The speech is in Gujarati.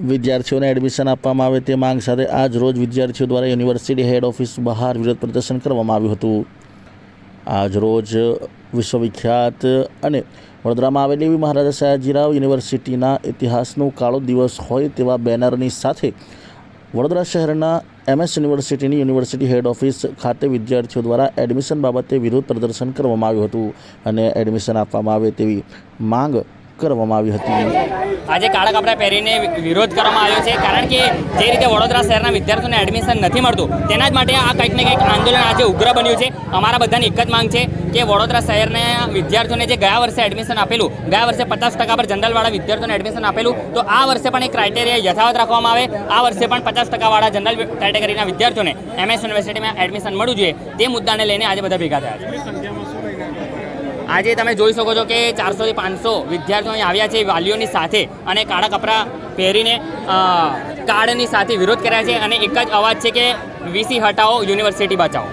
વિદ્યાર્થીઓને એડમિશન આપવામાં આવે તે માંગ સાથે આજ રોજ વિદ્યાર્થીઓ દ્વારા યુનિવર્સિટી હેડ ઓફિસ બહાર વિરોધ પ્રદર્શન કરવામાં આવ્યું હતું। આજ રોજ વિશ્વવિખ્યાત અને વડોદરામાં આવેલી એવી મહારાજા સયાજીરાવ યુનિવર્સિટીના ઇતિહાસનો કાળો દિવસ હોય તેવા બેનરની સાથે વડોદરા શહેરના MS યુનિવર્સિટીની યુનિવર્સિટી હેડ ઓફિસ ખાતે વિદ્યાર્થીઓ દ્વારા એડમિશન બાબતે વિરોધ પ્રદર્શન કરવામાં આવ્યું હતું અને એડમિશન આપવામાં આવે તેવી માંગ કરવામાં આવી હતી। આજે કાળા કપડાં પહેરીને વિરોધ કરવામાં આવ્યો છે, કારણ કે જે રીતે વડોદરા શહેરના વિદ્યાર્થીઓને એડમિશન નથી મળતું તેના જ માટે આ કંઈક ને કંઈક આંદોલન આજે ઉગ્ર બન્યું છે। અમારા બધાની એક જ માંગ છે કે વડોદરા શહેરના વિદ્યાર્થીઓને જે ગયા વર્ષે એડમિશન આપેલું, ગયા વર્ષે 50% પર જનરલવાળા વિદ્યાર્થીઓને એડમિશન આપેલું, તો આ વર્ષે પણ એક ક્રાઇટેરિયા યથાવત રાખવામાં આવે। આ વર્ષે પણ 50% વાળા જનરલ કેટેગરીના વિદ્યાર્થીઓને MS યુનિવર્સિટીમાં એડમિશન મળવું જોઈએ તે મુદ્દાને લઈને આજે બધા ભેગા થયા છે। આજે તમે જોઈ શકો છો કે 400 થી 500 વિદ્યાર્થીઓ અહીં આવ્યા છે વાલીઓની સાથે અને કાળા કપડાં પહેરીને કાર્ડની સાથે વિરોધ કર્યા છે અને એક જ અવાજ છે કે VC હટાવો, યુનિવર્સિટી બચાવો।